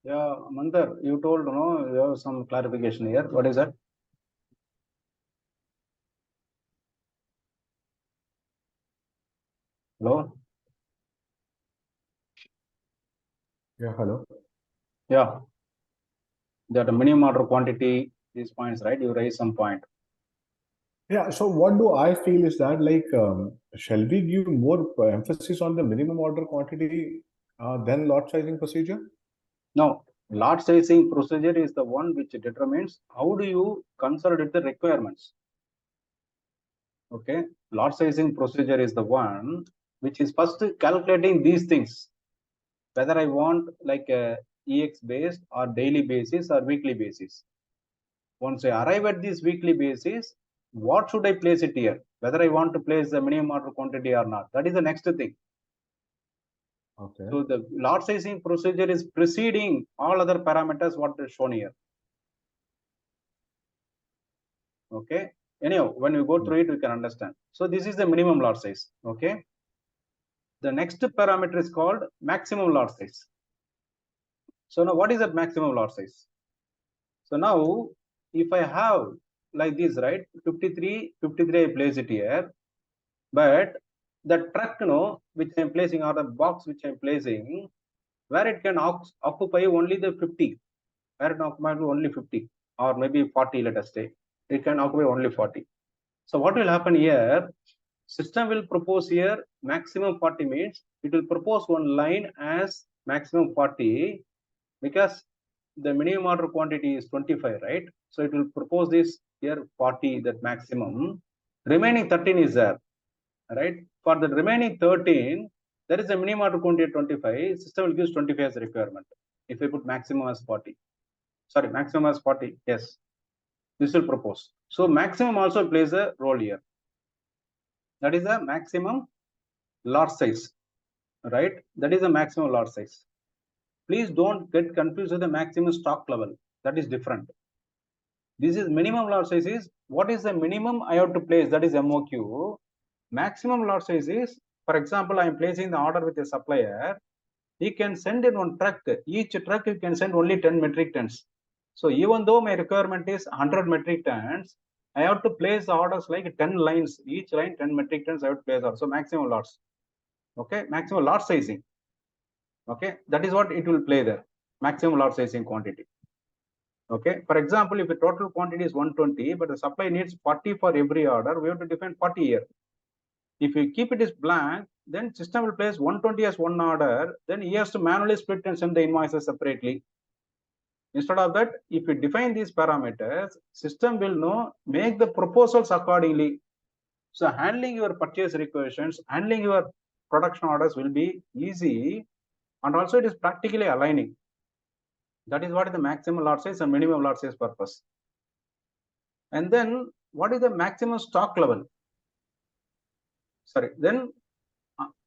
Yeah, Mandar, you told, you have some clarification here. What is that? Hello? Yeah, hello. Yeah, that minimum order quantity, these points, right? You raise some point. Yeah, so what do I feel is that, shall we give more emphasis on the minimum order quantity than lot sizing procedure? Now, lot sizing procedure is the one which determines how do you consolidate the requirements. Okay, lot sizing procedure is the one which is first calculating these things, whether I want like a EX based or daily basis or weekly basis. Once I arrive at this weekly basis, what should I place it here? Whether I want to place the minimum order quantity or not. That is the next thing. Okay. So the lot sizing procedure is preceding all other parameters what is shown here. Okay. Anyhow, when we go through it, we can understand. So this is the minimum lot size. Okay. The next parameter is called maximum lot size. So now what is that maximum lot size? So now if I have like this, right, 53 I place it here, but the truck, which I'm placing, or the box which I'm placing, where it can occupy only the 50, where it occupy only 50 or maybe 40, let us say, it can occupy only 40. So what will happen here? System will propose here maximum 40 means it will propose one line as maximum 40 because the minimum order quantity is 25, right? So it will propose this here 40, that maximum. Remaining 13 is there, right? For the remaining 13, there is a minimum order quantity 25. System will give 25 as a requirement. If I put maximum as 40, sorry, maximum as 40, yes, this will propose. So maximum also plays a role here. That is the maximum lot size, right? That is the maximum lot size. Please don't get confused with the maximum stock level. That is different. This is minimum lot size is what is the minimum I have to place, that is MOQ. Maximum lot size is, for example, I am placing the order with a supplier. He can send in one truck. Each truck you can send only 10 metric tons. So even though my requirement is 100 metric tons, I have to place the orders like 10 lines. Each line 10 metric tons I have to place orders. So maximum lots. Okay, maximum lot sizing. Okay, that is what it will play there. Maximum lot sizing quantity. Okay, for example, if the total quantity is 120, but the supply needs 40 for every order, we have to define 40 here. If you keep it as blank, then system will place 120 as one order, then he has to manually split and send the invoices separately. Instead of that, if you define these parameters, system will know, make the proposals accordingly. So handling your purchase requisitions, handling your production orders will be easy, and also it is practically aligning. That is what is the maximum lot size and minimum lot size purpose. And then what is the maximum stock level? Sorry, then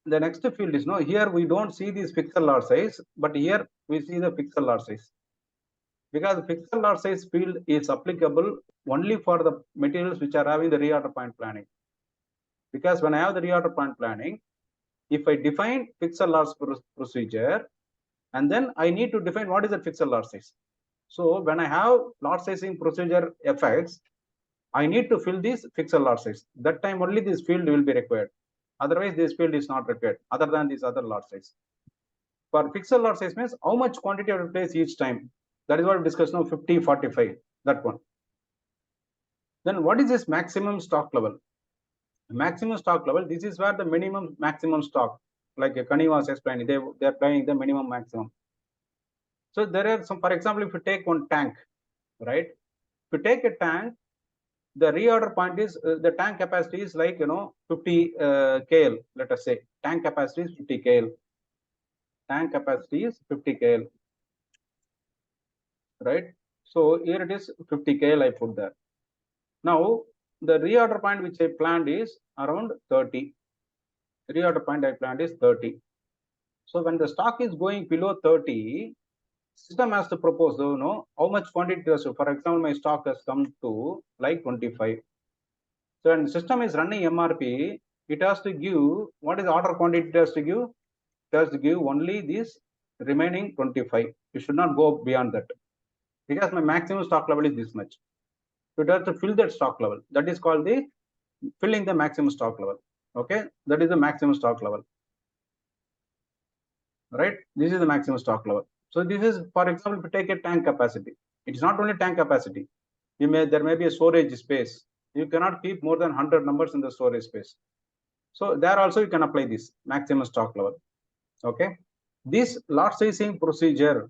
the next field is, here we don't see this fixed lot size, but here we see the fixed lot size. Because the fixed lot size field is applicable only for the materials which are having the reorder point planning. Because when I have the reorder point planning, if I define fixed lot procedure, and then I need to define what is the fixed lot size. So when I have lot sizing procedure effects, I need to fill this fixed lot size. That time only this field will be required. Otherwise, this field is not required, other than this other lot size. For fixed lot size means how much quantity I will place each time. That is what we discussed now, 50, 45, that one. Then what is this maximum stock level? Maximum stock level, this is where the minimum maximum stock, like Kani was explaining, they are planning the minimum maximum. So there are some, for example, if you take one tank, right? If you take a tank, the reorder point is the tank capacity is like 50 KL, let us say. Tank capacity is 50 KL. Tank capacity is 50 KL, right? So here it is 50 KL I put there. Now the reorder point which I planned is around 30. Reorder point I planned is 30. So when the stock is going below 30, system has to propose, how much quantity does. For example, my stock has come to like 25. So when the system is running MRP, it has to give, what is the order quantity it has to give? It has to give only this remaining 25. You should not go beyond that because my maximum stock level is this much. You have to fill that stock level. That is called the filling the maximum stock level. Okay, that is the maximum stock level. Right, this is the maximum stock level. So this is, for example, if you take a tank capacity, it's not only tank capacity. There may be a storage space. You cannot keep more than 100 numbers in the storage space. So there also you can apply this maximum stock level. Okay, this lot sizing procedure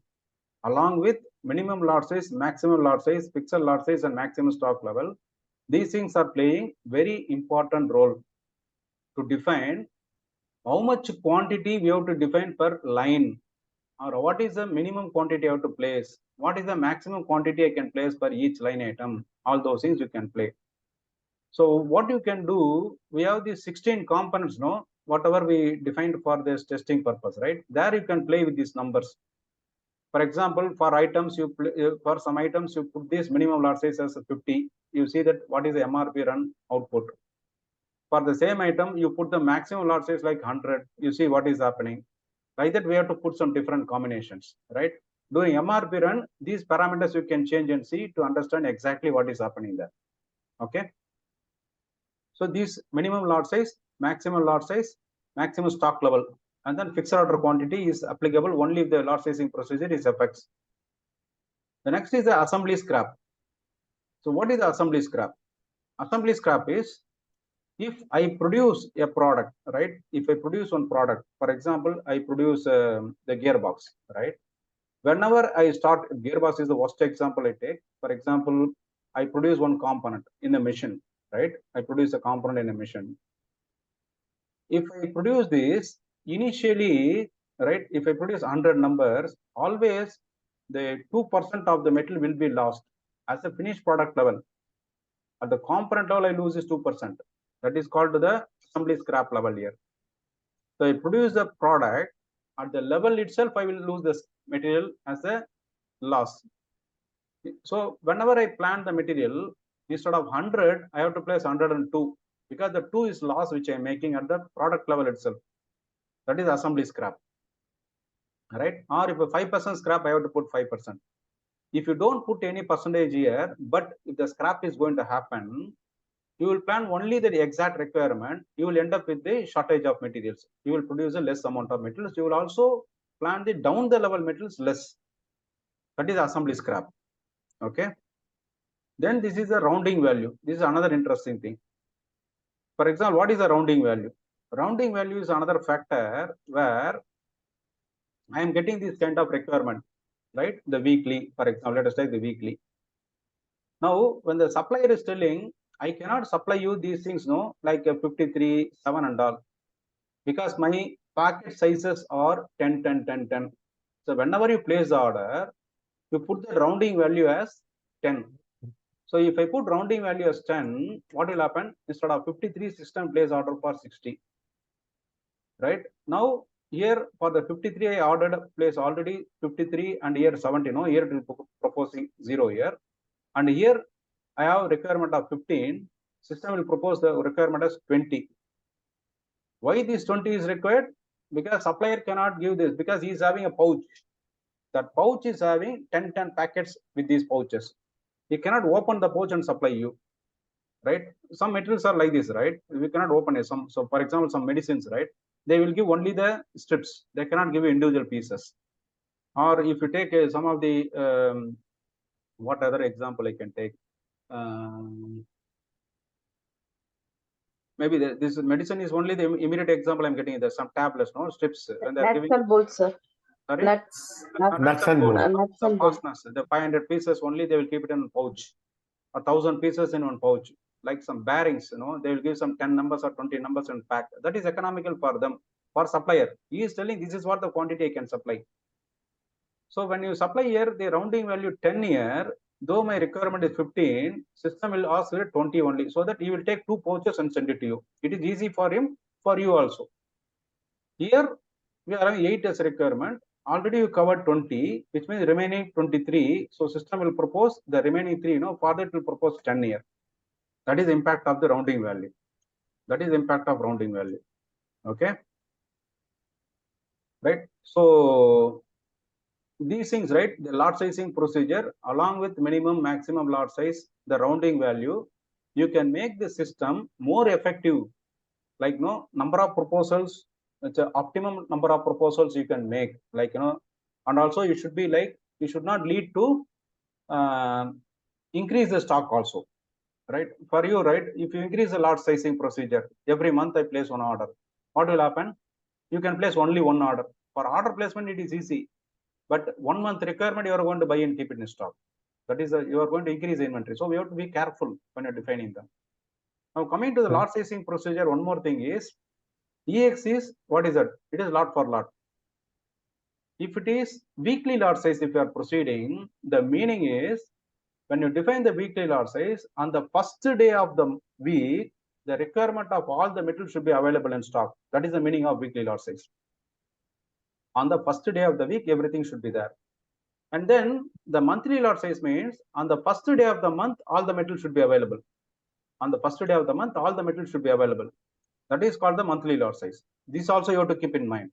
along with minimum lot size, maximum lot size, fixed lot size, and maximum stock level, these things are playing very important role to define how much quantity we have to define per line, or what is the minimum quantity I have to place, what is the maximum quantity I can place per each line item. All those things you can play. So what you can do, we have these 16 components, no, whatever we defined for this testing purpose, right? There you can play with these numbers. For example, for items, for some items you put this minimum lot size as 50. You see that what is the MRP run output. For the same item, you put the maximum lot size like 100. You see what is happening. Like that, we have to put some different combinations, right? During MRP run, these parameters you can change and see to understand exactly what is happening there. Okay. So these minimum lot size, maximum lot size, maximum stock level, and then fixed order quantity is applicable only if the lot sizing procedure is FX. The next is the assembly scrap. So what is the assembly scrap? Assembly scrap is if I produce a product, right? If I produce one product, for example, I produce the gearbox, right? Whenever I start, gearbox is the worst example I take. For example, I produce one component in a machine, right? I produce a component in a machine. If I produce this initially, right? If I produce 100 numbers, always the 2% of the metal will be lost as a finished product level. At the component level, I lose is 2%. That is called the assembly scrap level here. So I produce the product at the level itself, I will lose this material as a loss. So whenever I plan the material, instead of 100, I have to place 102 because the 2 is loss which I am making at the product level itself. That is assembly scrap, right? Or if a 5% scrap, I have to put 5%. If you don't put any percentage here, but if the scrap is going to happen, you will plan only the exact requirement. You will end up with the shortage of materials. You will produce a less amount of materials. You will also plan the down the level materials less. That is assembly scrap. Okay. Then this is a rounding value. This is another interesting thing. For example, what is a rounding value? Rounding value is another factor where I am getting this kind of requirement, right? The weekly, for example, let us take the weekly. Now, when the supplier is telling, I cannot supply you these things, no, like a 53, 7 and all, because my packet sizes are 10, 10, 10, 10. So whenever you place the order, you put the rounding value as 10. So if I put rounding value as 10, what will happen? Instead of 53, system place order for 60. Right? Now, here for the 53, I ordered place already 53 and here 70. No, here it will proposing 0 here. And here I have requirement of 15. System will propose the requirement as 20. Why this 20 is required? Because supplier cannot give this because he is having a pouch. That pouch is having 10 packets with these pouches. He cannot open the pouch and supply you, right? Some materials are like this, right? We cannot open it. So for example, some medicines, right? They will give only the strips. They cannot give you individual pieces. Or if you take some of the, what other example I can take? Maybe this medicine is only the immediate example I'm getting. There's some tablets, no strips. When they're giving and bolts, sir. Sorry? Nuts and bolts. and bolts. Fasteners, the 500 pieces only they will keep it in a pouch, 1,000 pieces in one pouch. Like some bearings, they will give some 10 numbers or 20 numbers and pack. That is economical for them. For supplier, he is telling this is what the quantity I can supply. So when you supply here the rounding value 10 here, though my requirement is 15, system will ask for 20 only, so that he will take 2 pouches and send it to you. It is easy for him, for you also. Here we are having 8 as a requirement. Already you covered 20, which means remaining 23. So system will propose the remaining 3. For that will propose 10 here. That is impact of the rounding value. That is impact of rounding value. Okay. Right. So these things, right? The lot sizing procedure along with minimum, maximum lot size, the rounding value, you can make the system more effective. Like, number of proposals, it's a optimum number of proposals you can make, like, and also you should be like, you should not lead to increase the stock also, right? For you, right? If you increase the lot sizing procedure, every month I place one order, what will happen? You can place only one order. For order placement, it is easy. But 1 month requirement, you are going to buy and keep it in stock. That is, you are going to increase the inventory. So we have to be careful when you're defining them. Now, coming to the lot sizing procedure, one more thing is, EX is, what is that? It is lot for lot. If it is weekly lot size, if you are proceeding, the meaning is, when you define the weekly lot size, on the first day of the week, the requirement of all the material should be available in stock. That is the meaning of weekly lot size. On the first day of the week, everything should be there. And then the monthly lot size means, on the first day of the month, all the material should be available. On the first day of the month, all the material should be available. That is called the monthly lot size. This also you have to keep in mind,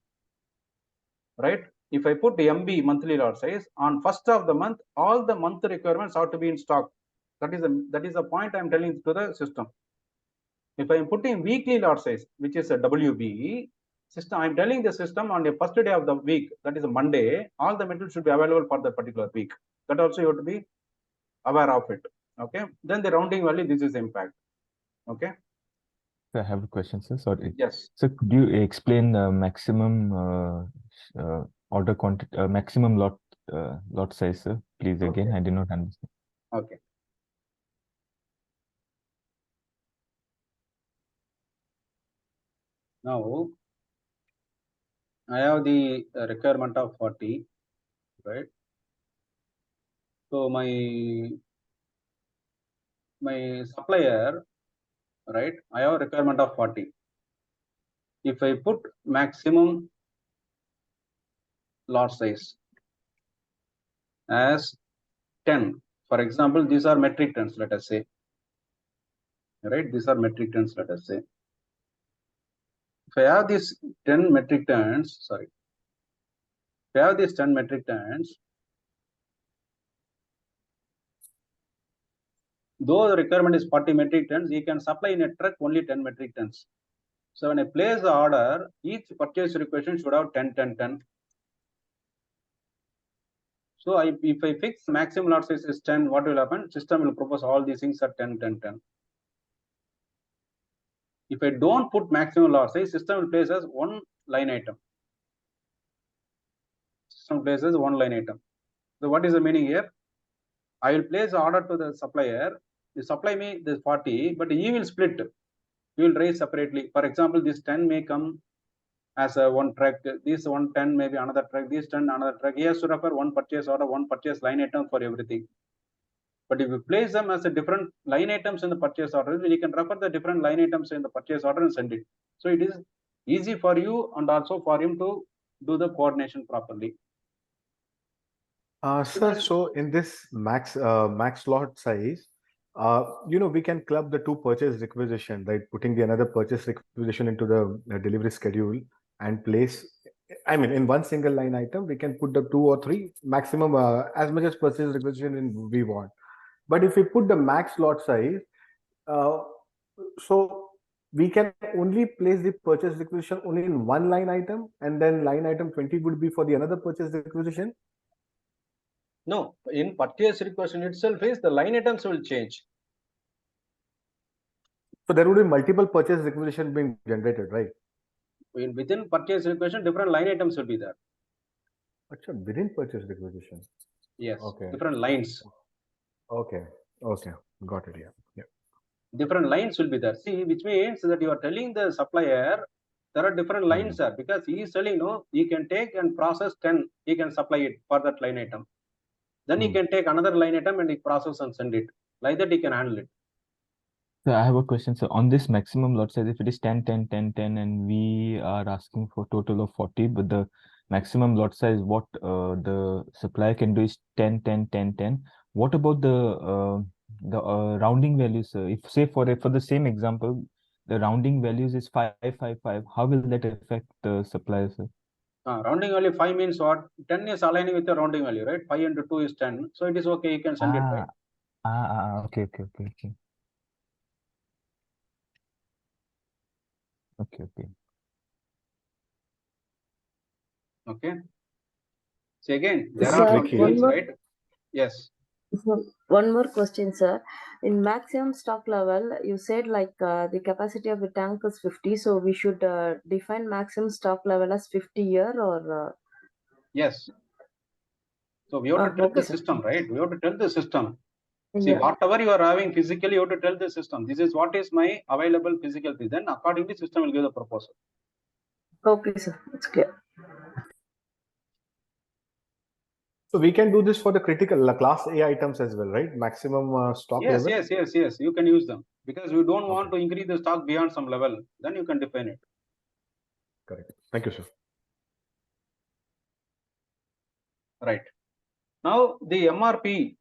right? If I put the MB, monthly lot size, on first of the month, all the month requirements ought to be in stock. That is the point I'm telling to the system. If I'm putting weekly lot size, which is a WB system, I'm telling the system on the first day of the week, that is a Monday, all the material should be available for that particular week. That also you have to be aware of it. Okay. Then the rounding value, this is impact. Okay. I have a question, sir. Sorry. Yes. So could you explain the maximum order quantity, maximum lot size, sir? Please again. Okay. I did not understand. Okay. Now I have the requirement of 40, right? So my supplier, right? I have a requirement of 40. If I put maximum lot size as 10, for example, these are metric tons, let us say, right? These are metric tons, let us say. If I have these 10 metric tons, sorry, if I have these 10 metric tons, though the requirement is 40 metric tons, you can supply in a truck only 10 metric tons. So when I place the order, each purchase requisition should have 10, 10, 10. So if I fix maximum lot size is 10, what will happen? System will propose all these things at 10, 10, 10. If I don't put maximum lot size, system will place as one line item. System places one line item. So what is the meaning here? I will place the order to the supplier. You supply me this 40, but he will split. He will raise separately. For example, this 10 may come as a one truck. This 110 may be another truck. This 10 another truck. He has to refer one purchase order, one purchase line item for everything. But if you place them as a different line items in the purchase order, you can refer the different line items in the purchase order and send it. So it is easy for you and also for him to do the coordination properly. Sir, so in this max lot size, we can club the two purchase requisition, right? Putting the another purchase requisition into the delivery schedule and place, I mean, in one single line item, we can put the 2 or 3 maximum as much as purchase requisition we want. But if we put the max lot size, so we can only place the purchase requisition only in one line item, and then line item 20 would be for the another purchase requisition. No, in purchase requisition itself is the line items will change. So there would be multiple purchase requisition being generated, right? Within purchase requisition, different line items will be there. Achha, within purchase requisition. Yes. Okay. Different lines. Okay. Okay. Got it. Yeah. Yeah. Different lines will be there. See, which means that you are telling the supplier there are different lines there, because he is telling, no, he can take and process 10, he can supply it for that line item. Then he can take another line item and he process and send it. Like that he can handle it. So I have a question. So on this maximum lot size, if it is 10, 10, 10, 10, and we are asking for total of 40, but the maximum lot size, what the supplier can do is 10, 10, 10, 10. What about the rounding values? If say for the same example, the rounding values is 5, 5, 5, how will that affect the supplier, sir? Rounding value 5 means what? 10 is aligning with the rounding value, right? 5 into 2 is 10. So it is okay. You can send it right. Okay. Okay. So again, there Sir, are some tricky. things, right? Yes. One more question, sir. In maximum stock level, you said like the capacity of the tank is 50, so we should define maximum stock level as 50 here or? Yes. So we have to tell Okay, the sir. system, right? We have to tell the system. See, Yeah. whatever you are having physically, you have to tell the system. This is what is my available physical thing. Then accordingly, system will give the proposal. Okay, sir. It's clear. So we can do this for the critical class A items as well, right? Maximum stock Yes, level. yes. You can use them because you don't want to increase the stock beyond some level. Then you can define it. Correct. Thank you, sir. Right. Now the MRP,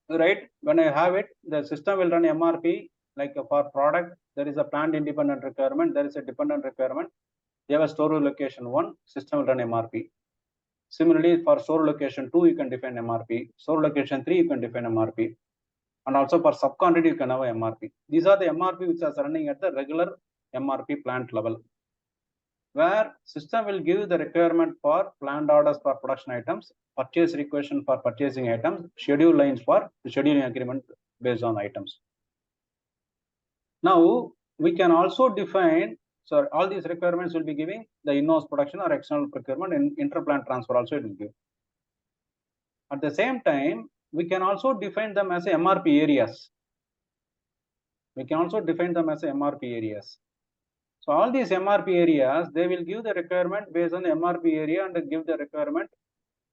right? When I have it, the system will run MRP. Like for product, there is a planned independent requirement. There is a dependent requirement. They have a store location 1, system will run MRP. Similarly, for store location 2, you can define MRP. Store location 3, you can define MRP. And also for sub-quantity, you can have a MRP. These are the MRP which are running at the regular MRP plant level, where system will give the requirement for planned orders for production items, purchase requisition for purchasing items, schedule lines for scheduling agreement based on items. Now, we can also define, so all these requirements will be giving the in-house production or external procurement, and interplant transfer also it will give. At the same time, we can also define them as MRP areas. We can also define them as MRP areas. So all these MRP areas, they will give the requirement based on the MRP area and give the requirement,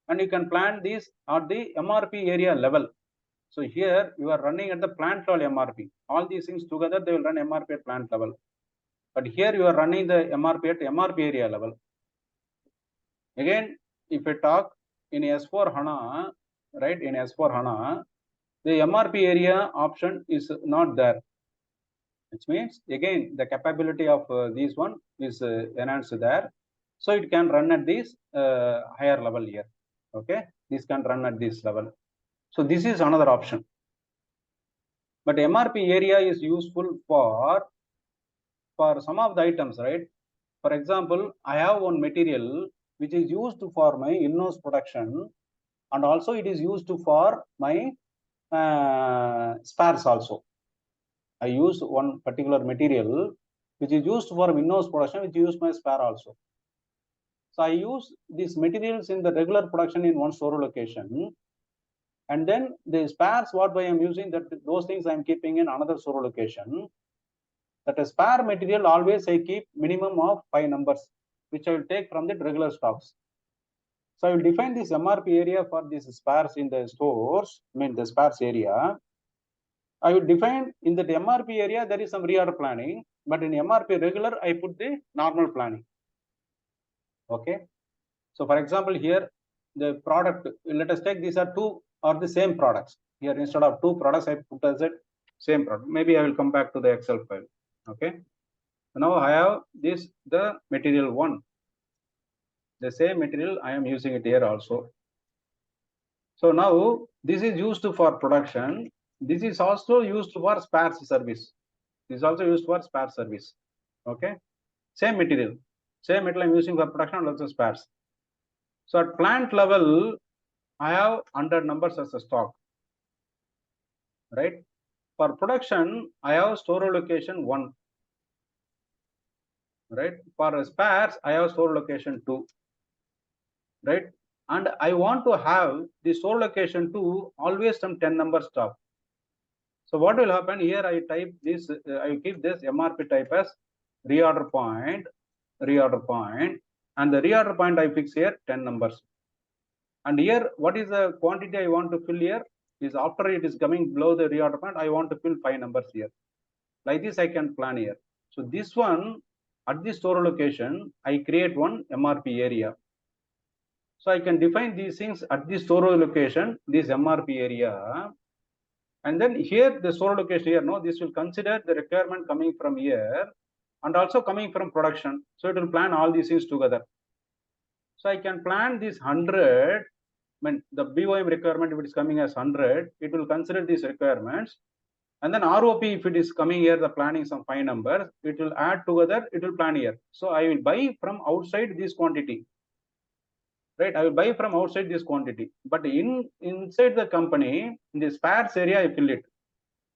and you can plan these at the MRP area level. So here you are running at the plant level MRP. All these things together, they will run MRP at plant level. But here you are running the MRP at MRP area level. Again, if I talk in S4 HANA, right, in S4 HANA, the MRP area option is not there, which means again the capability of this one is enhanced there, so it can run at this higher level here. Okay, this can run at this level. So this is another option. But MRP area is useful for some of the items, right? For example, I have one material which is used for my in-house production, and also it is used for my spares also. I use one particular material which is used for in-house production, which use my spare also. So I use these materials in the regular production in one store location, and then the spares what I am using, that those things I am keeping in another store location. That a spare material always I keep minimum of 5 numbers, which I will take from the regular stocks. So I will define this MRP area for these spares in the stores, I mean the spares area. I will define in the MRP area, there is some reorder planning, but in MRP regular, I put the normal planning. Okay. So for example, here, the product, let us take these are two or the same products. Here, instead of 2 products, I put as a same product. Maybe I will come back to the Excel file. Okay. Now I have this, the material 1. The same material, I am using it here also. So now this is used for production. This is also used for spares service. This is also used for spare service. Okay. Same material I'm using for production and also spares. So at plant level, I have 100 numbers as a stock. Right. For production, I have store location 1. Right. For spares, I have store location 2. Right. And I want to have the store location 2 always some 10 number stock. So what will happen here? I type this, I keep this MRP type as reorder point, and the reorder point I fix here 10 numbers. And here, what is the quantity I want to fill here? Is after it is coming below the reorder point, I want to fill 5 numbers here. Like this, I can plan here. So this one, at this store location, I create one MRP area. So I can define these things at this store location, this MRP area. And then here, the store location here, no, this will consider the requirement coming from here and also coming from production. So it will plan all these things together. So I can plan this 100. When the BOM requirement, if it is coming as 100, it will consider these requirements. And then ROP, if it is coming here, the planning some 5 numbers, it will add together, it will plan here. So I will buy from outside this quantity, right? I will buy from outside this quantity, but inside the company, in the spares area, I fill it.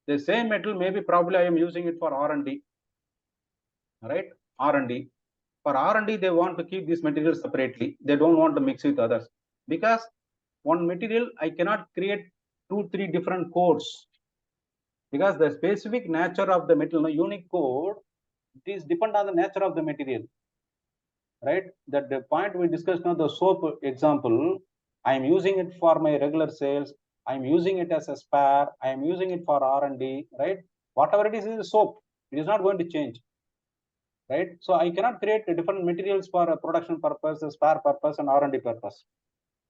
The same metal, maybe probably I am using it for R&D, right? R&D. For R&D, they want to keep this material separately. They don't want to mix with others, because one material, I cannot create 2-3 different codes, because the specific nature of the material, unique code, it is depend on the nature of the material, right? That the point we discussed now, the soap example, I am using it for my regular sales. I am using it as a spare. I am using it for R&D, right? Whatever it is a soap. It is not going to change, right? So I cannot create different materials for a production purpose, a spare purpose, and R&D purpose.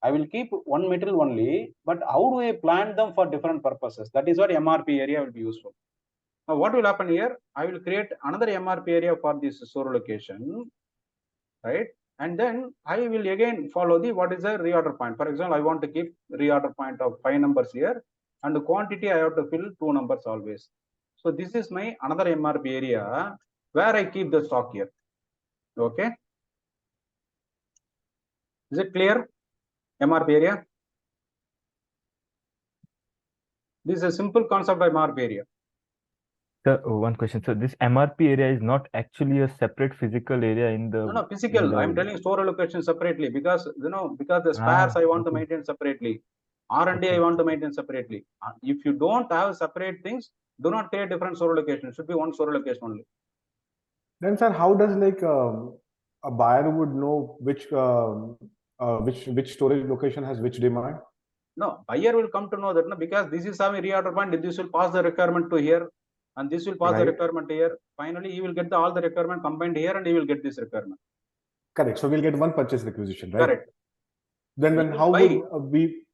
I will keep one material only, but how do I plan them for different purposes? That is what MRP area will be useful. Now, what will happen here? I will create another MRP area for this store location, right? And then I will again follow the what is the reorder point. For example, I want to keep reorder point of 5 numbers here, and the quantity I have to fill 2 numbers always. So this is my another MRP area where I keep the stock here. Okay. Is it clear? MRP area. This is a simple concept of MRP area. So one question. So this MRP area is not actually a separate physical area in the. No, physical. I'm telling store allocation separately, because because the spares I want to maintain separately. R&D I want to maintain separately. If you don't have separate things, do not take different store location. It should be one store location only. Then, sir, how does a buyer would know which storage location has which demand? No, buyer will come to know that, no, because this is having reorder point. This will pass the requirement to here, and this will pass the requirement here. Finally, he will get all the requirement combined here, and he will get this requirement. Correct. So we'll get one purchase requisition, right? Correct. Then how would we?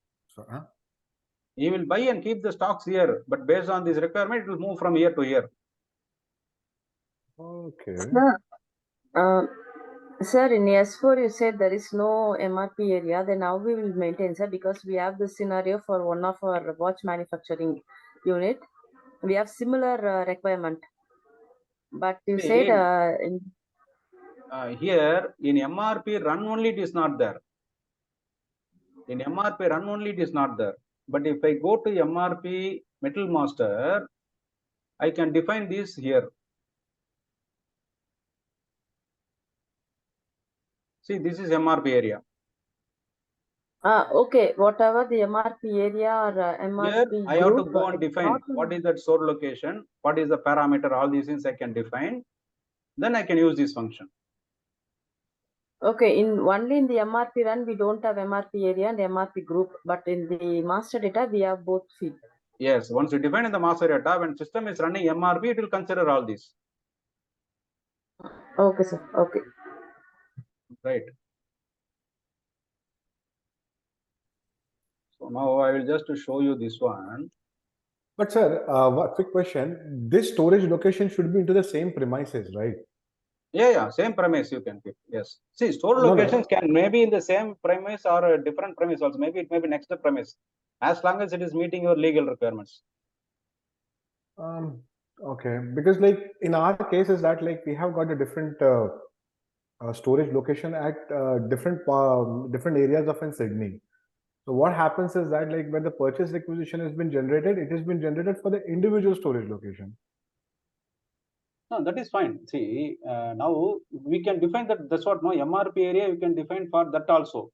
He will buy and keep the stocks here, but based on this requirement, it will move from here to here. Okay. Sir, in S4 you said there is no MRP area. Then how we will maintain, sir? Because we have this scenario for one of our watch manufacturing unit. We have similar requirement, but you said here in MRP run only it is not there. In MRP run only it is not there. But if I go to MRP Metal Master, I can define this here. See, this is MRP area. Okay, whatever the MRP area or MRP here, I have to go and define what is that store location, what is the parameter, all these things I can define. Then I can use this function. Okay, only in the MRP run, we don't have MRP area and MRP group, but in the master data, we have both field. Yes, once you define in the master data, when system is running MRP, it will consider all this. Okay, sir. Okay. Right. So now I will just show you this one. But sir, quick question. This storage location should be into the same premises, right? Yeah, same premise you can keep. Yes. See, store locations can maybe in the same premise or a different premise also. Maybe it may be next to premise, as long as it is meeting your legal requirements. Okay, because in our case is that we have got a different storage location at different areas of Sydney. So what happens is that when the purchase requisition has been generated, it has been generated for the individual storage location. No, that is fine. See, now we can define that. That's what MRP area we can define for that also.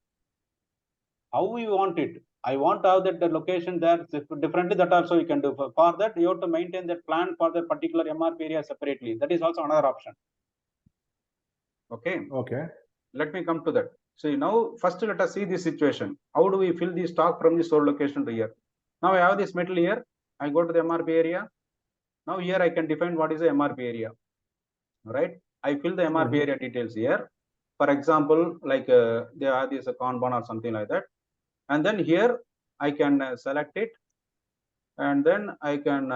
How we want it. I want to have that the location there differently. That also we can do. For that, you have to maintain that plan for the particular MRP area separately. That is also another option. Okay. Okay. Let me come to that. So now first let us see this situation. How do we fill the stock from the store location to here? Now I have this metal here. I go to the MRP area. Now here I can define what is the MRP area. Right? I fill the MRP area details here. For example, they have this Kanban or something like that. And then here I can select it. And then I can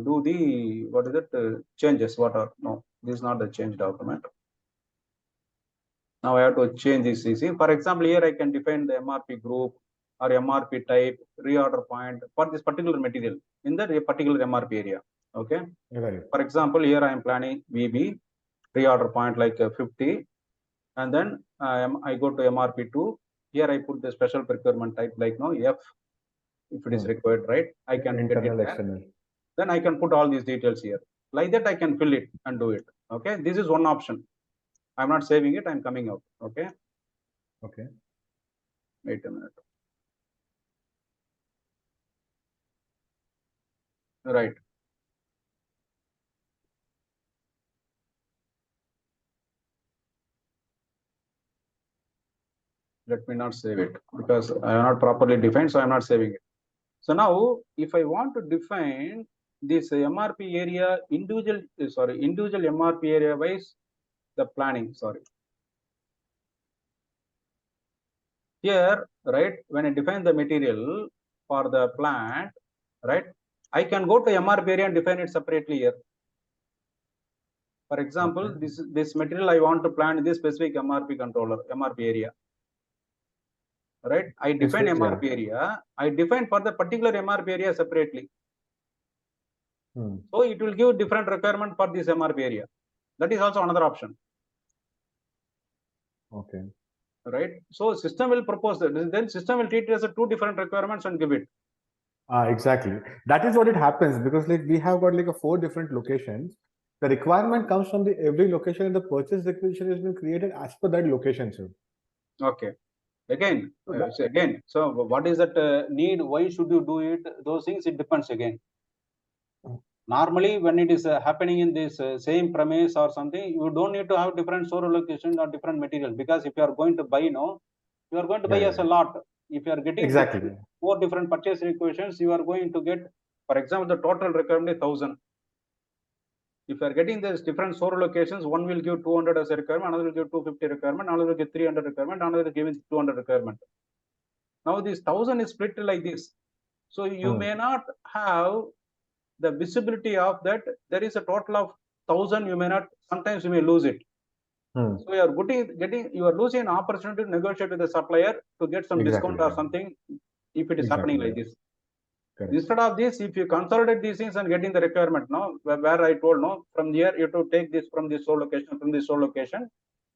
do the changes. What are no? This is not the change document. Now I have to change this CC. For example, here I can define the MRP group or MRP type, reorder point for this particular material in the particular MRP area. Okay. Right. For example, here I am planning VB, reorder point like 50, and then I go to MRP2. Here I put the special procurement type like F, if it is required, right? I can internal, get it. external. Then I can put all these details here. Like that, I can fill it and do it. Okay, this is one option. I'm not saving it. I'm coming out. Okay. Okay. Wait a minute. Right. Let me not save it because I am not properly defined, so I'm not saving it. So now, if I want to define this MRP area individual MRP area wise, the planning. Here, right, when I define the material for the plant, right, I can go to MRP area and define it separately here. For example, this material I want to plan in this specific MRP controller, MRP area. Right, I define MRP area. I define for the particular MRP area separately. So it will give different requirement for this MRP area. That is also another option. Okay. Right. So system will propose that. Then system will treat it as a two different requirements and give it. Exactly. That is what it happens because like we have got like a 4 different locations. The requirement comes from the every location and the purchase requisition has been created as per that location, sir. Okay. Again, so what is that need? Why should you do it? Those things, it depends again. Normally, when it is happening in this same premise or something, you don't need to have different store location or different material, because if you are going to buy, you are going to buy as a lot. If you are getting 4 different purchase requisitions, you are going to get, for example, the total requirement is 1000. If you are getting these different store locations, one will give 200 as a requirement, another will give 250 requirement, another will give 300 requirement, another will give 200 requirement. Now this 1000 is split like this. So you may not have the visibility of that. There is a total of 1000. You may not, sometimes you may lose it. So you are losing an opportunity to negotiate with the supplier to get some discount or something if it is happening like this. Correct. Instead of this, if you consolidate these things and getting the requirement, where I told, from here you have to take this from this store location, from this store location,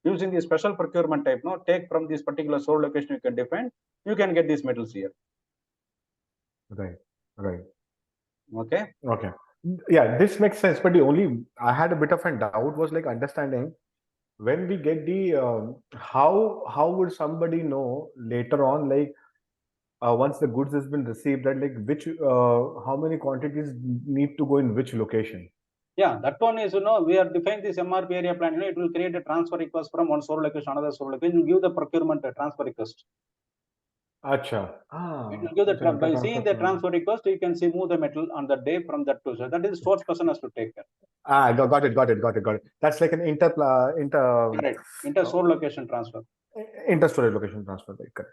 using the special procurement type, take from this particular store location you can define, you can get these metals here. Right. Okay. Yeah, this makes sense. But the only I had a bit of a doubt was like understanding when we get the how would somebody know later on, like once the goods has been received, that like which how many quantities need to go in which location? Yeah, that one is, we are defining this MRP area plan. It will create a transfer request from one store location another store location. You give the procurement a transfer request. Acha. It will give the by seeing the transfer request, you can see move the metal on the day from that to. So that is source person has to take care. Got it. That's like an inter store location transfer. Inter-store location transfer, right? Correct.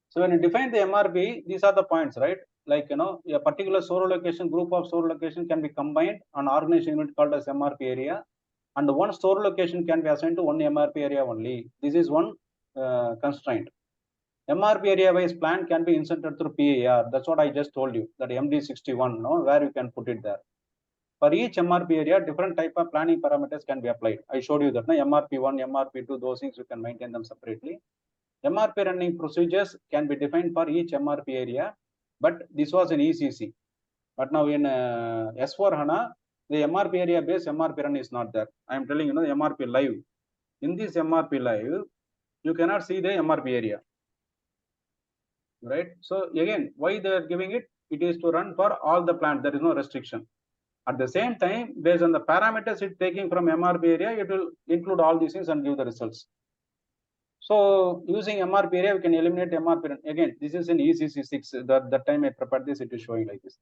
So when you define the MRP, these are the points, right? Like, a particular store location, group of store location can be combined on organization unit called as MRP area, and one store location can be assigned to one MRP area only. This is one constraint. MRP area wise plan can be inserted through PAR. That's what I just told you, that MD61, where you can put it there. For each MRP area, different type of planning parameters can be applied. I showed you that, MRP1, MRP2, those things you can maintain them separately. MRP running procedures can be defined for each MRP area, but this was in ECC. But now in S4HANA, the MRP area based MRP run is not there. I am telling you, the MRP live. In this MRP live, you cannot see the MRP area. Right? So again, why they are giving it? It is to run for all the plant. There is no restriction. At the same time, based on the parameters it's taking from MRP area, it will include all these things and give the results. So using MRP area, we can eliminate MRP run. Again, this is in ECC6. That time I prepared this, it is showing like this.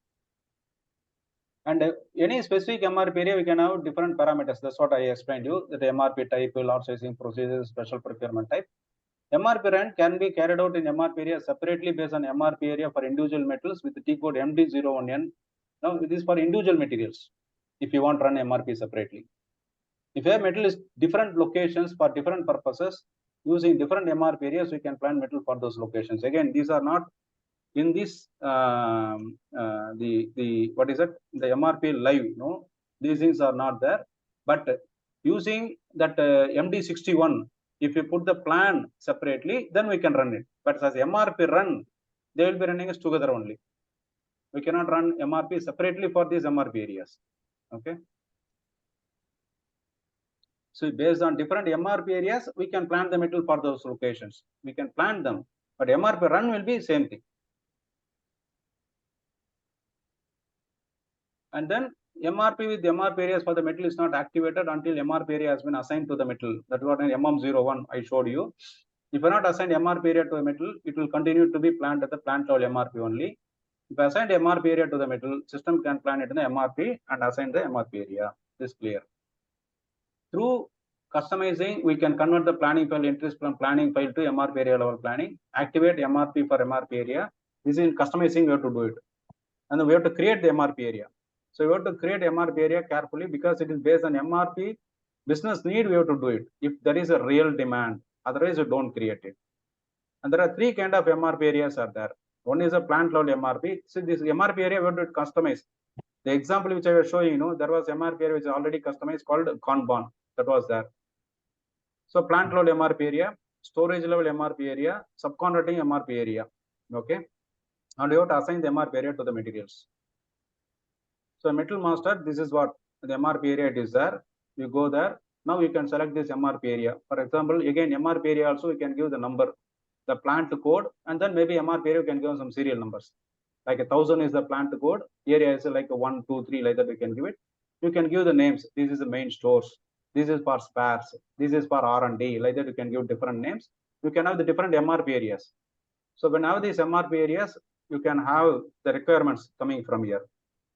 And any specific MRP area, we can have different parameters. That's what I explained you, that MRP type, lot sizing procedures, special procurement type. MRP run can be carried out in MRP area separately based on MRP area for individual metals with the T code MD01N. Now, it is for individual materials if you want to run MRP separately. If a metal is different locations for different purposes, using different MRP areas, we can plan metal for those locations. Again, these are not in this what is it, the MRP live, no, these things are not there. But using that MD61, if you put the plan separately, then we can run it. But as MRP run, they will be running us together only. We cannot run MRP separately for these MRP areas. Okay. So based on different MRP areas, we can plan the metal for those locations. We can plan them, but MRP run will be same thing. And then MRP with MRP areas for the metal is not activated until MRP area has been assigned to the metal. That's what in MM01 I showed you. If you not assign MRP area to a metal, it will continue to be planned at the plant level MRP only. If I assign MRP area to the metal, system can plan it in the MRP and assign the MRP area. This is clear. Through customizing, we can convert the planning file entries from planning file to MRP area level planning, activate MRP for MRP area. This is in customizing, we have to do it. And then we have to create the MRP area. So we have to create MRP area carefully because it is based on MRP business need, we have to do it. If there is a real demand, otherwise you don't create it. And there are three kind of MRP areas are there. One is a plant level MRP. So this MRP area we have to customize. The example which I was showing, there was MRP area which is already customized called Kanban. That was there. So plant level MRP area, storage level MRP area, subcontracting MRP area. Okay. And you have to assign the MRP area to the materials. So metal master, this is what the MRP area it is there. You go there. Now you can select this MRP area. For example, again MRP area also you can give the number, the plant code, and then maybe MRP area you can give some serial numbers. Like 1000 is the plant code, area is like 1, 2, 3, like that we can give it. You can give the names. This is the main stores. This is for spares. This is for R&D. Like that you can give different names. You can have the different MRP areas. So when you have these MRP areas, you can have the requirements coming from here.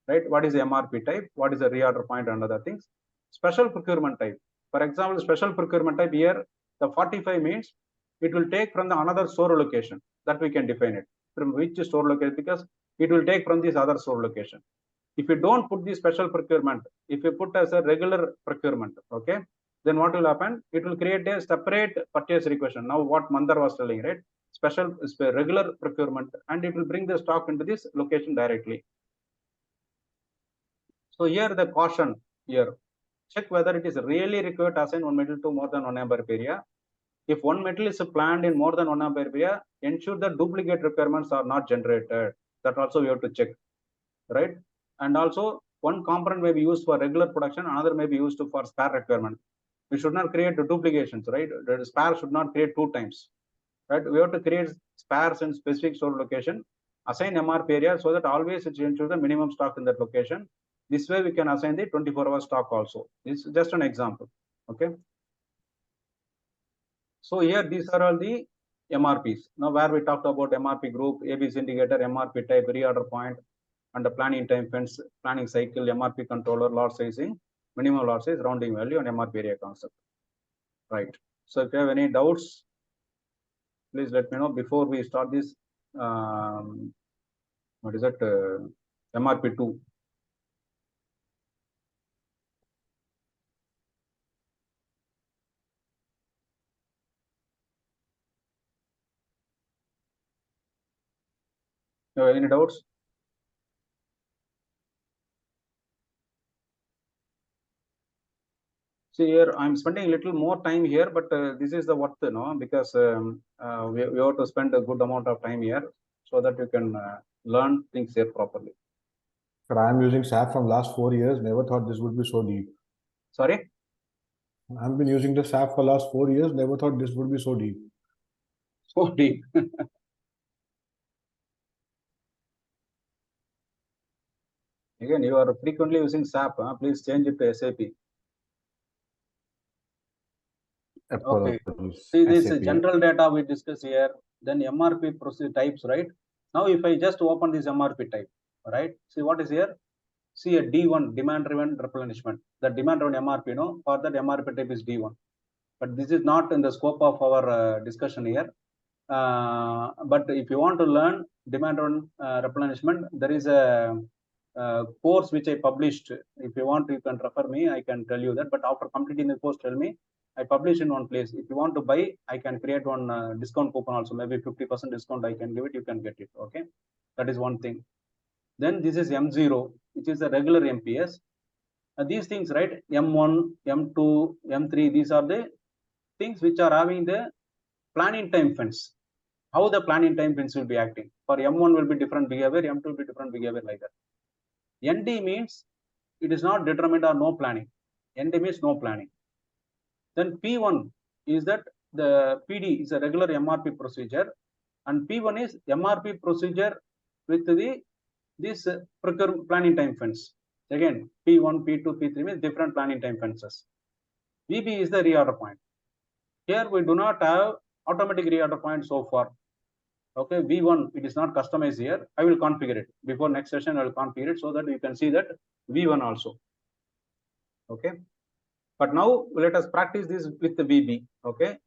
Right? What is the MRP type? What is the reorder point and other things? Special procurement type. For example, special procurement type here, the 45 means it will take from the another store location that we can define it. From which store location, because it will take from this other store location. If you don't put the special procurement, if you put as a regular procurement, okay, then what will happen? It will create a separate purchase request. Now what Mandar was telling, right? Special regular procurement, and it will bring the stock into this location directly. So here the caution here, check whether it is really required to assign one metal to more than one MRP area. If one metal is planned in more than one MRP area, ensure that duplicate requirements are not generated. That also we have to check, right? And also one component may be used for regular production, another may be used for spare requirement. We should not create duplications, right? The spare should not create 2 times, right? We have to create spares in specific store location, assign MRP area so that always it ensures the minimum stock in that location. This way we can assign the 24-hour stock also. This is just an example. Okay. So here these are all the MRPs. Now where we talked about MRP group, ABC indicator, MRP type, reorder point, and the planning time fence, planning cycle, MRP controller, lot sizing, minimum lot size, rounding value, and MRP area concept. Right. So if you have any doubts, please let me know before we start this. What is it? MRP2. You have any doubts? See here, I'm spending a little more time here, but this is the worth, because we have to spend a good amount of time here so that you can learn things here properly. Sir, I'm using SAP from last 4 years. Never thought this would be so deep. Sorry? I've been using the SAP for last 4 years. Never thought this would be so deep. So deep. Again, you are frequently using SAP. Please change it to SAP. Okay. See this SAP. General data we discuss here. Then MRP procedure types, right? Now, if I just open this MRP type, right? See what is here? See a D1, demand driven replenishment. The demand driven MRP, for that MRP type is D1. But this is not in the scope of our discussion here. But if you want to learn demand driven replenishment, there is a course which I published. If you want, you can refer me. I can tell you that. But after completing the course, tell me. I publish in one place. If you want to buy, I can create one discount coupon also. Maybe 50% discount I can give it. You can get it. Okay, that is one thing. Then this is M0, which is the regular MPS. These things, right? M1, M2, M3. These are the things which are having the planning time fence. How the planning time fence will be acting. For M1 will be different behavior, M2 will be different behavior, like that. ND means it is not determined or no planning. ND means no planning. Then P1 is that the PD is a regular MRP procedure, and P1 is MRP procedure with this planning time fence. Again, P1, P2, P3 means different planning time fences. VB is the reorder point. Here we do not have automatic reorder point so far. Okay, V1, it is not customized here. I will configure it. Before next session, I will configure it so that you can see that V1 also. Okay. But now let us practice this with the VB. Okay.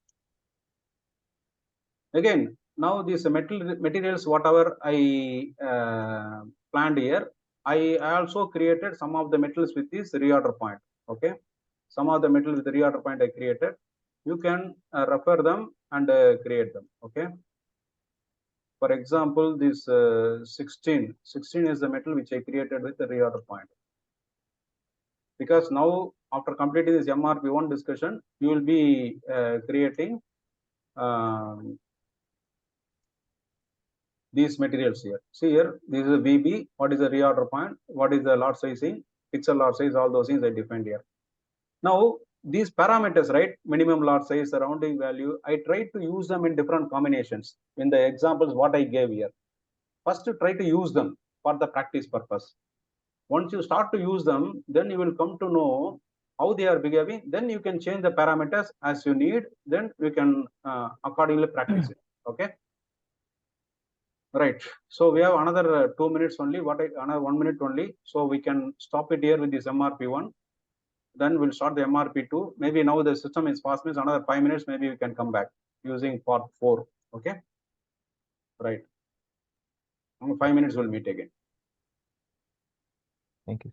Again, now these materials, whatever I planned here, I also created some of the metals with this reorder point. Okay. Some of the metals with the reorder point I created. You can refer them and create them. Okay. For example, this 16 is the metal which I created with the reorder point. Because now, after completing this MRP1 discussion, you will be creating these materials here. See here, this is a VB. What is the reorder point? What is the lot sizing? Pixel lot size, all those things I defined here. Now, these parameters, right? Minimum lot size, surrounding value, I tried to use them in different combinations in the examples what I gave here. First, try to use them for the practice purpose. Once you start to use them, then you will come to know how they are behaving. Then you can change the parameters as you need. Then we can accordingly practice it. Okay. Right. So we have another 2 minutes only. Another 1 minute only. So we can stop it here with this MRP1. Then we'll start the MRP2. Maybe now the system is fast, means another 5 minutes. Maybe we can come back using part 4. Okay. Right. 5 minutes we'll meet again. Thank you.